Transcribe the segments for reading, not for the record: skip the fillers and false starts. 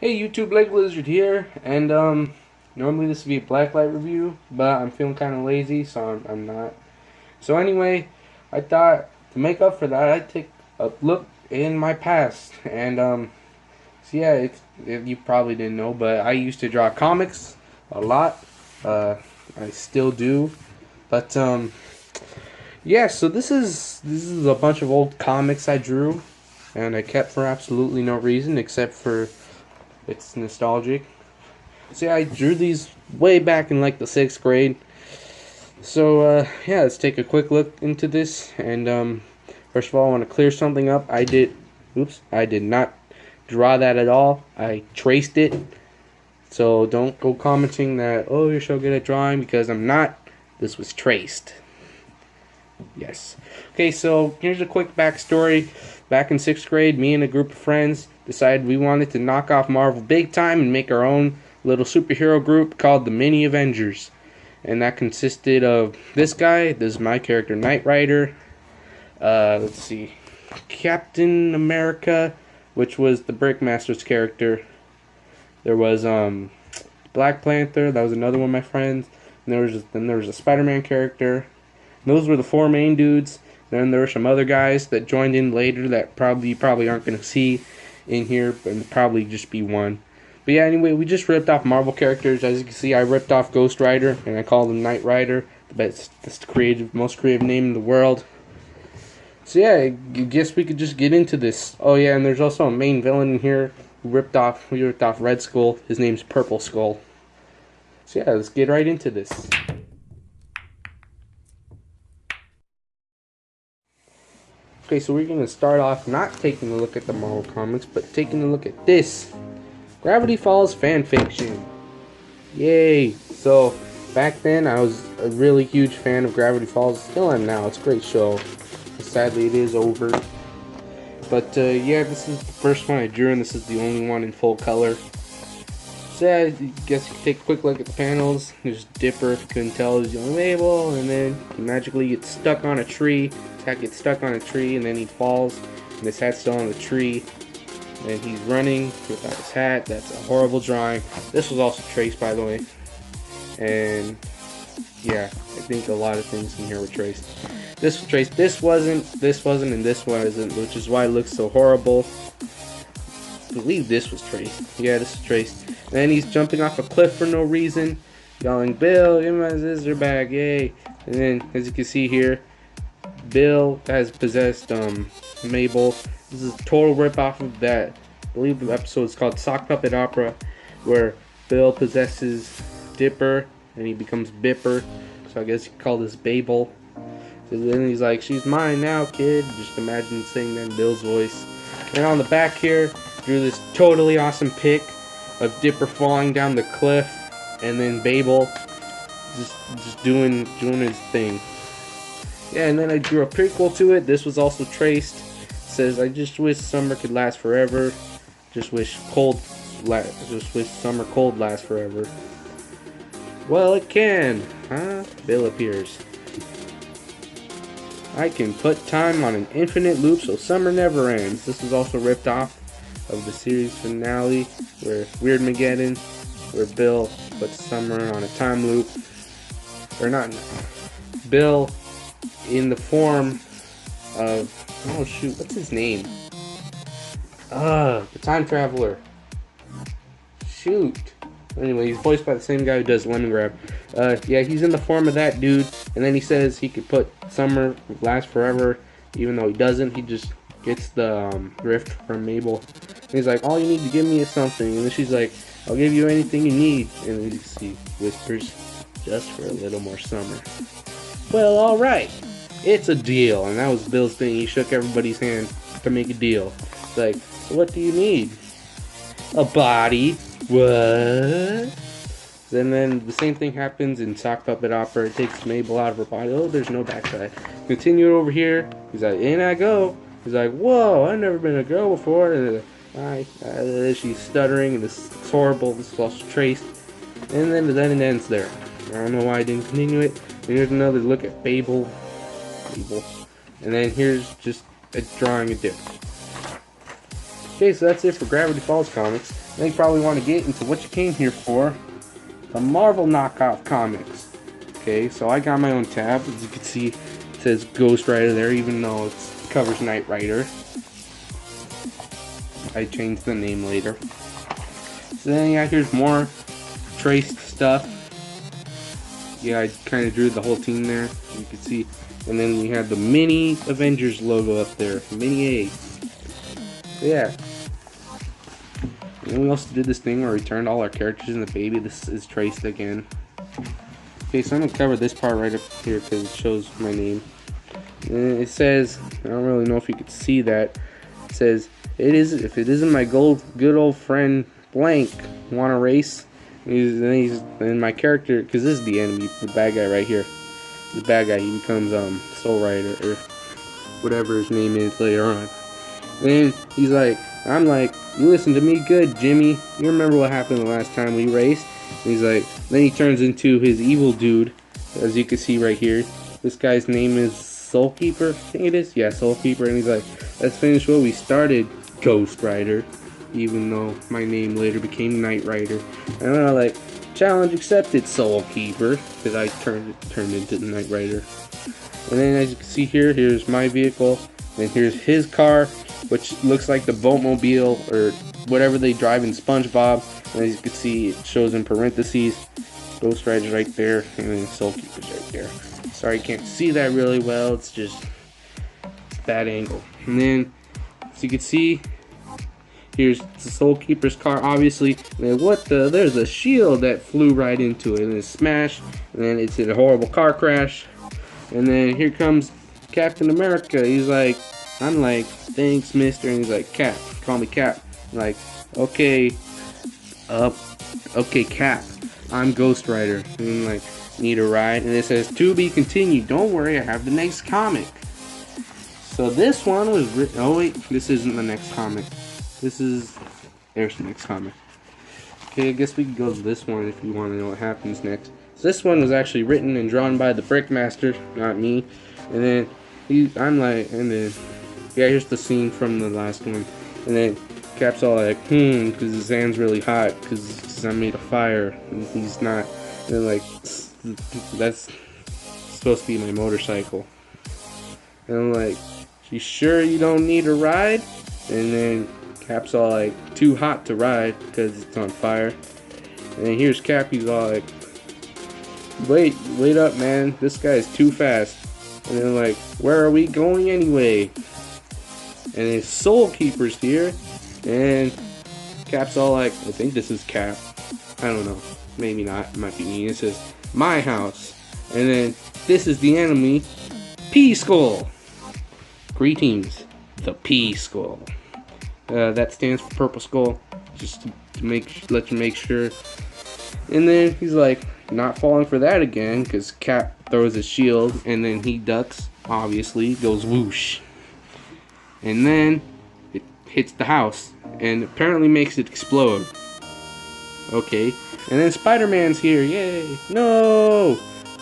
Hey YouTube, Lake Lizard here, and normally this would be a blacklight review, but I'm feeling kind of lazy, so I'm not. So anyway, I thought to make up for that, I'd take a look in my past, and so yeah, if you probably didn't know, but I used to draw comics a lot. I still do, but yeah. So this is a bunch of old comics I drew, and I kept for absolutely no reason except for it's nostalgic. See, I drew these way back in like the 6th grade. So, yeah, let's take a quick look into this. And, first of all, I want to clear something up. I did not draw that at all. I traced it. So don't go commenting that, oh, you're so good at drawing, because I'm not. This was traced. Yes. Okay, so here's a quick backstory. Back in 6th grade, me and a group of friends decided we wanted to knock off Marvel big time and make our own little superhero group called the Mini Avengers. And that consisted of this guy. This is my character, Knight Rider. Let's see. Captain America, which was the Brickmaster's character. There was Black Panther. That was another one of my friends. And there was a Spider-Man character. Those were the four main dudes. Then there were some other guys that joined in later that you probably aren't going to see in here, but probably just be one. But yeah, anyway, we just ripped off Marvel characters. As you can see, I ripped off Ghost Rider, and I called him Knight Rider. That's the most creative name in the world. So yeah, I guess we could just get into this. Oh yeah, and there's also a main villain in here. We ripped off Red Skull. His name's Purple Skull. So yeah, let's get right into this. Okay, so we're going to start off not taking a look at the Marvel Comics, but taking a look at this. Gravity Falls fanfiction. Yay! So, back then I was a really huge fan of Gravity Falls. Still am now. It's a great show. Sadly, it is over. But, yeah, this is the first one I drew, and this is the only one in full color. So, yeah, I guess you can take a quick look at the panels. There's Dipper, if you couldn't tell, is young Mabel, and then he magically gets stuck on a tree. His hat gets stuck on a tree, and then he falls, and his hat's still on the tree. And he's running without his hat. That's a horrible drawing. This was also traced, by the way. And yeah, I think a lot of things in here were traced. This was traced. This wasn't, and this wasn't, which is why it looks so horrible. I believe this was traced. Yeah, this is traced. And then he's jumping off a cliff for no reason, yelling, "Bill, give me my scissor back, yay!" And then, as you can see here, Bill has possessed Mabel. This is a total ripoff of that. I believe the episode is called Sock Puppet Opera, where Bill possesses Dipper and he becomes Bipper. So I guess you could call this Babel. So then he's like, "She's mine now, kid." Just imagine saying that in Bill's voice. And on the back here, drew this totally awesome pic of Dipper falling down the cliff, and then Babel just doing his thing. Yeah, and then I drew a prequel to it. This was also traced. It says, "I just wish summer could last forever. Just wish summer cold lasts forever." Well, it can, huh? Bill appears. "I can put time on an infinite loop so summer never ends." This was also ripped off of the series finale, where Weirdmageddon, where Bill puts summer on a time loop. Or not. Bill, in the form of, oh shoot, what's his name? The time traveler. Shoot. Anyway, he's voiced by the same guy who does Lemongrab. Yeah, he's in the form of that dude, and then he says he could put summer last forever, even though he doesn't. He just gets the rift from Mabel. And he's like, "All you need to give me is something," and then she's like, "I'll give you anything you need," and then he whispers, "Just for a little more summer." Well, alright. It's a deal. And that was Bill's thing. He shook everybody's hand to make a deal. It's like, "What do you need?" "A body." "What?" Then the same thing happens in Sock Puppet Opera. It takes Mabel out of her body. Oh, there's no backside. Continue over here. He's like, "In I go." He's like, "Whoa, I've never been a girl before." And she's stuttering, and this is horrible. This is also traced. And then it ends there. I don't know why I didn't continue it. And here's another look at Babel. And then here's just a drawing of Dip. Okay, so that's it for Gravity Falls comics. Now you probably want to get into what you came here for, the Marvel knockoff comics. Okay, so I got my own tab. As you can see, it says Ghost Rider there, even though it covers Knight Rider. I changed the name later. So then, yeah, here's more traced stuff. Yeah, I kind of drew the whole team there. You can see. And then we have the Mini Avengers logo up there. Mini A. So yeah. And then we also did this thing where we turned all our characters into baby. This is traced again. Okay, so I'm going to cover this part right up here because it shows my name. And it says, I don't really know if you could see that. It says, if it isn't my good old friend blank, want to race? And my character, because this is the enemy, the bad guy right here. The bad guy, he becomes Soul Rider or whatever his name is later on. And he's like, I'm like, you listen to me good, Jimmy. You remember what happened the last time we raced? And he's like, then he turns into his evil dude, as you can see right here. This guy's name is Soul Keeper, I think it is. Yeah, Soul Keeper. And he's like, let's finish what we started, Ghost Rider. Even though my name later became Knight Rider. And I'm like, challenge accepted, Soul Keeper, because I turned into the Knight Rider. And then as you can see here, here's my vehicle, and here's his car, which looks like the Boatmobile or whatever they drive in SpongeBob. And as you can see, it shows in parentheses, Ghost Rider's right there, and then Soul Keeper's right there. Sorry, you can't see that really well. It's just bad angle. And then, as you can see, here's the Soul Keeper's car, obviously. And then there's a shield that flew right into it and it smashed. And then it's in a horrible car crash. And then here comes Captain America. He's like, I'm like, thanks, mister. And he's like, Cap, call me Cap. I'm like, okay, Cap, I'm Ghost Rider. And I'm like, need a ride? And it says, to be continued. Don't worry, I have the next comic. So this one was written, oh wait, this isn't the next comic. There's the next comic. Okay, I guess we can go to this one if you want to know what happens next. So this one was actually written and drawn by the Brickmaster, not me. And then yeah, here's the scene from the last one. And then Cap's all like, because his hand's really hot because I'm made of fire. And he's not. And then like, that's supposed to be my motorcycle. And I'm like, you sure you don't need a ride? And then Cap's all like, too hot to ride because it's on fire. And then here's Cap, he's all like, wait up, man, this guy's too fast. And then like, where are we going anyway? And then Soul Keeper's here, and Cap's all like, I think this is Cap. I don't know, maybe not, it might be me. It says, my house. And then this is the enemy, P-Skull. Greetings, the P-Skull. That stands for Purple Skull, just to let you make sure. And then he's like, not falling for that again, because Cap throws his shield, and then he ducks, obviously, goes whoosh. And then it hits the house, and apparently makes it explode. Okay, and then Spider-Man's here, yay! No!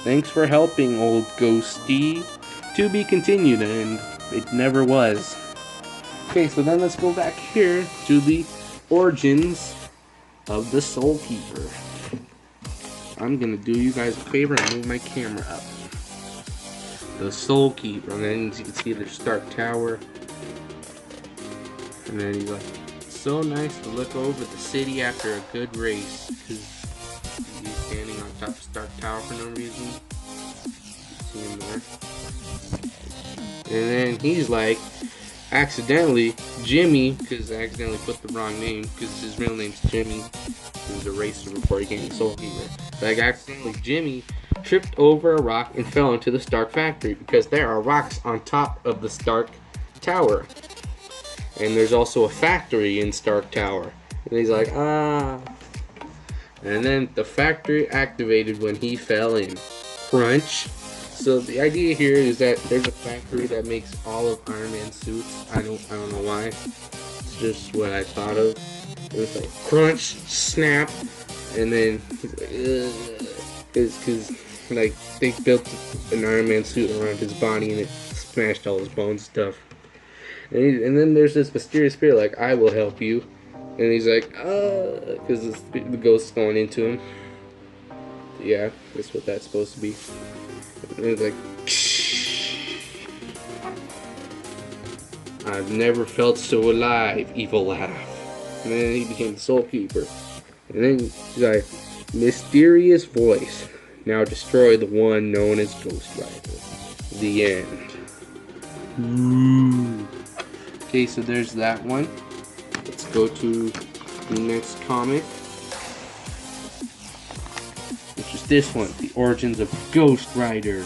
Thanks for helping, old ghosty. To be continued, and it never was. Okay, so then let's go back here to the origins of the Soul Keeper. I'm gonna do you guys a favor and move my camera up. The Soul Keeper, and then as you can see the Stark Tower. And then he's like, it's so nice to look over the city after a good race. Because he's standing on top of Stark Tower for no reason. See him there. And then he's like, accidentally, Jimmy, because I accidentally put the wrong name, because his real name's Jimmy. He was a racer before he became a Soul Keeper. Like, accidentally, Jimmy tripped over a rock and fell into the Stark factory, because there are rocks on top of the Stark Tower. And there's also a factory in Stark Tower. And he's like, ah. And then the factory activated when he fell in. Crunch. So the idea here is that there's a factory that makes all of Iron Man's suits. I don't know why. It's just what I thought of. It was like crunch, snap, and then he's like, because like they built an Iron Man suit around his body and it smashed all his bones and stuff. And then there's this mysterious spirit like, I will help you. And he's like, because the ghost's going into him. Yeah, that's what that's supposed to be. And he's like, I've never felt so alive, evil laugh. And then he became the Soul Keeper. And then he's like, mysterious voice. Now destroy the one known as Ghost Rider. The end. Ooh. Okay, so there's that one. Let's go to the next comic, which is this one, The Origins of Ghost Rider.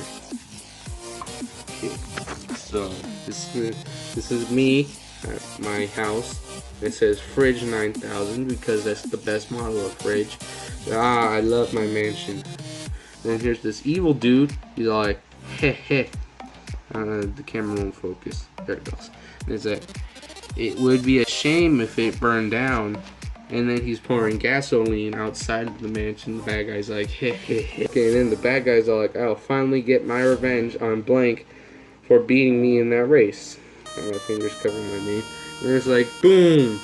Okay, so this is me at my house. It says Fridge 9000 because that's the best model of fridge. I love my mansion. Then here's this evil dude. He's all like, heh heh. The camera won't focus. There it goes. And it's like, it would be a shame if it burned down. And then he's pouring gasoline outside of the mansion. The bad guy's like, heh heh heh. Okay, and then the bad guys are like, I'll finally get my revenge on blank for beating me in that race. And my fingers covering my name. And it's like, boom!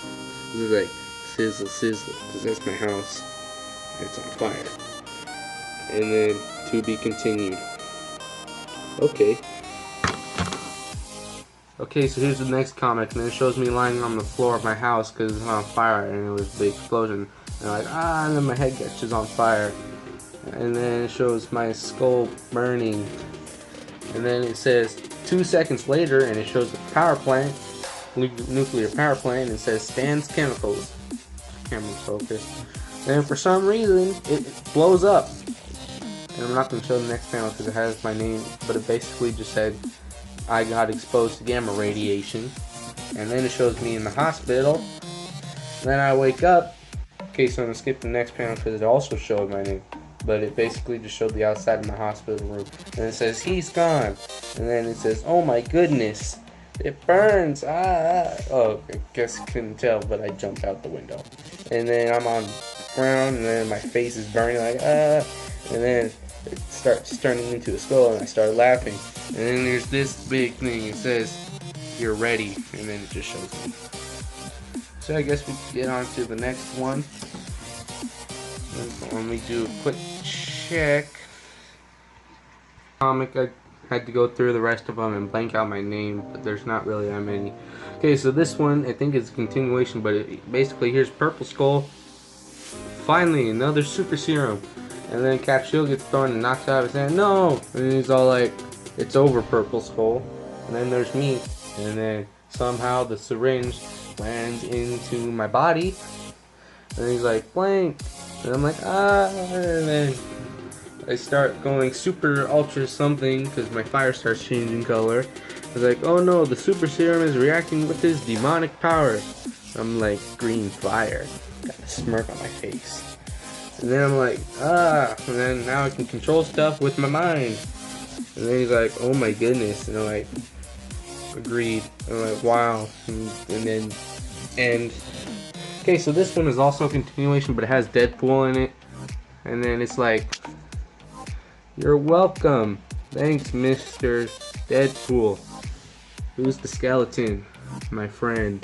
This is like, sizzle, sizzle. Because that's my house. And it's on fire. And then, to be continued. Okay. Okay, so here's the next comic, and it shows me lying on the floor of my house because it's on fire, and it was a big explosion. And I'm like, and then my head catches on fire. And then it shows my skull burning. And then it says 2 seconds later, and it shows the power plant, nuclear power plant, and it says Stan's Chemicals. Camera's focused. And for some reason, it blows up. And I'm not going to show the next panel because it has my name, but it basically just said, I got exposed to gamma radiation. And then it shows me in the hospital. Then I wake up. Okay, so I'm going to skip the next panel because it also showed my name. But it basically just showed the outside of my hospital room. And it says, he's gone. And then it says, oh my goodness. It burns. Oh, I guess you couldn't tell, but I jumped out the window. And then I'm on the ground, and then my face is burning like, And then it starts turning into a skull, and I start laughing. And then there's this big thing. It says, you're ready. And then it just shows me. So I guess we can get on to the next one. Let me do a quick check. Comic, I had to go through the rest of them and blank out my name, but there's not really that many. Okay, so this one I think is a continuation, but basically here's Purple Skull. Finally, another super serum. And then Cap Shield gets thrown and knocks out of his hand. No! And then he's all like, it's over, Purple Skull. And then there's me. And then somehow the syringe lands into my body. And he's like, blank. And I'm like, and then I start going super ultra something because my fire starts changing color. I was like, oh no, the super serum is reacting with his demonic power. I'm like, green fire. Got a smirk on my face. And then I'm like, and then now I can control stuff with my mind. And then he's like, oh my goodness. And I'm like, agreed. And I'm like, wow. And then, okay, so this one is also a continuation, but it has Deadpool in it. And then it's like, you're welcome. Thanks, Mr. Deadpool. Who's the skeleton? My friend.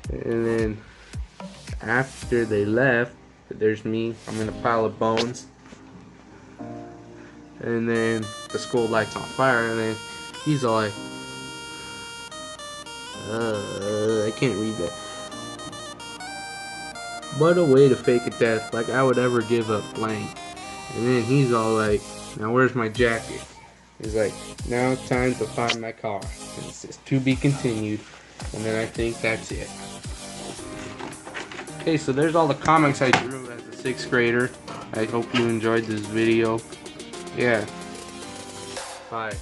And then after they left, there's me. I'm in a pile of bones. And then the skull lights on fire, and then he's all like, I can't read that. What a way to fake a death, like I would ever give up blank. And then he's all like, now where's my jacket? He's like, now it's time to find my car. And it says, to be continued. And then I think that's it. Okay, so there's all the comics I drew as a 6th grader. I hope you enjoyed this video. Yeah. Bye.